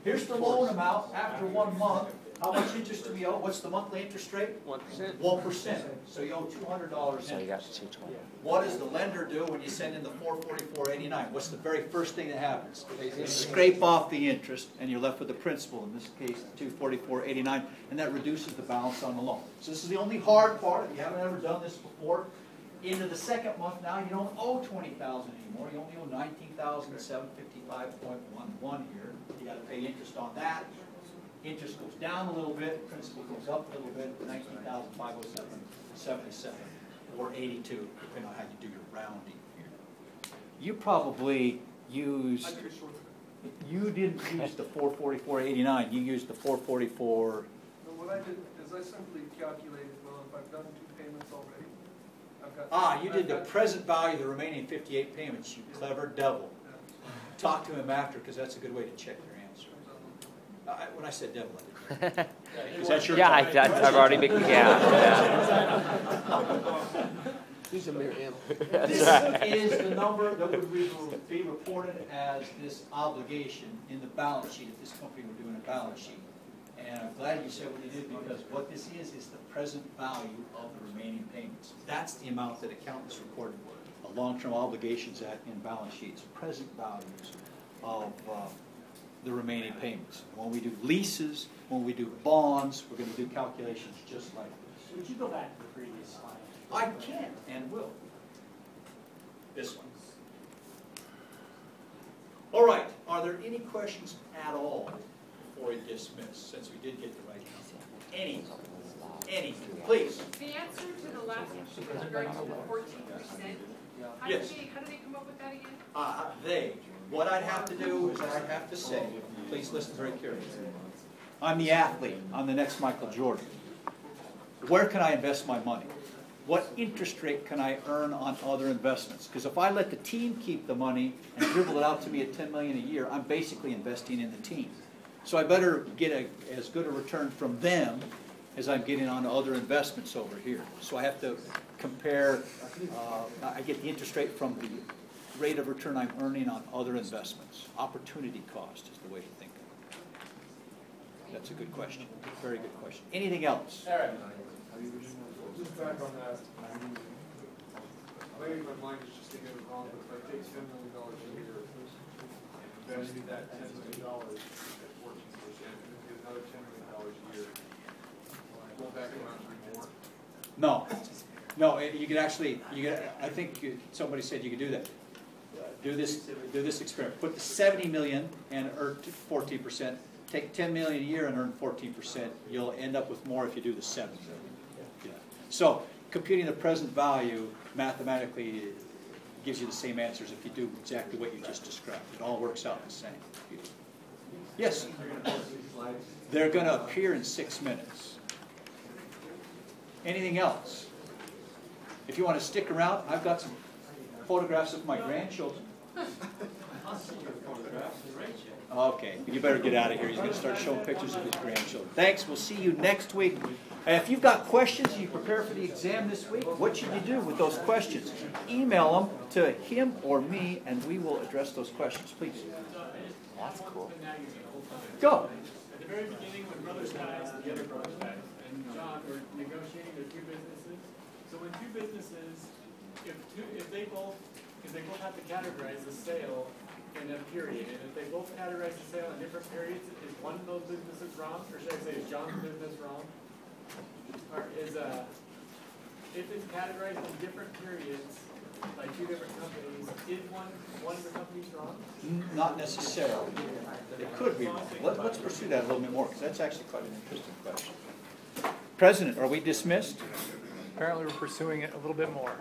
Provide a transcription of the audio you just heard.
Here's the loan amount after 1 month. How much interest do we owe? What's the monthly interest rate? 1%. 1%. So you owe $200 So you got interest. 220. What does the lender do when you send in the $444.89? What's the very first thing that happens? They scrape off the interest, and you're left with the principal. In this case, $244.89, and that reduces the balance on the loan. So this is the only hard part. If you haven't ever done this before, into the second month now, you don't owe $20,000 anymore. You only owe $19,755.11 here. You got to pay interest on that. Interest goes down a little bit, principal goes up a little bit, $19,507.77 or 82, depending on how you do your rounding here. You probably used, you didn't use the 444.89, you used the 444. No, what I did is I simply calculated, well, if I've done 2 payments already, I've got... You did the present value of the remaining 58 payments, you clever devil. Talk to him after, because that's a good way to check your answer. When I said devil, I didn't. Is that your Yeah, I've already been, yeah. He's a mere imp. This is the number that would be reported as this obligation in the balance sheet if this company were doing a balance sheet. And I'm glad you said what you did, because what this is the present value of the remaining payments. That's the amount that accountants record long-term obligations at in balance sheets, present values of the remaining payments. When we do leases, when we do bonds, we're going to do calculations just like this. Would you go back to the previous slide? I can and will. This one. All right. Are there any questions at all before we dismiss, since we did get the right number? Any? Anything? Please. The answer to the last question with regard to the 14%, how Yes. do they come up with that again? What I'd have to do is I'd have to say, please listen very carefully. I'm the athlete. I'm the next Michael Jordan. Where can I invest my money? What interest rate can I earn on other investments? Because if I let the team keep the money and dribble it out to me at $10 million a year, I'm basically investing in the team. So I better get as good a return from them as I'm getting on other investments over here. So I have to compare, I get the interest rate from the rate of return I'm earning on other investments. Opportunity cost is the way to think of it. That's a good question. Very good question. Anything else? Eric. Just back on that. Maybe my mind is just thinking it wrong, but if I take $10 million a year, invest that $10 million at 14%, and get another $10 million a year, will that come out to be more? No. No, you could actually, I think somebody said you could do that. Do this experiment. Put the 70 million and earn 14%. Take 10 million a year and earn 14%. You'll end up with more if you do the 70 million. Yeah. So computing the present value mathematically gives you the same answers if you do exactly what you just described. It all works out the same. Yes? They're going to appear in 6 minutes. Anything else? If you want to stick around, I've got some photographs of my grandchildren. Okay, you better get out of here. He's going to start showing pictures of his grandchildren. Thanks. We'll see you next week. If you've got questions, you prepare for the exam this week, what should you do with those questions? Email them to him or me, and we will address those questions. Please. That's cool. Go. At the very beginning, when brothers died, the other brothers died, and John were negotiating their 2 businesses. So when 2 businesses, if they both have to categorize the sale in a period, and if they both categorize the sale in different periods, is one of those businesses wrong, or should I say is John's business wrong? Or is if it's categorized in different periods by 2 different companies, is one of the companies wrong? Not necessarily. It could be wrong. Let's pursue that a little bit more, because that's actually quite an interesting question. President, are we dismissed? Apparently we're pursuing it a little bit more.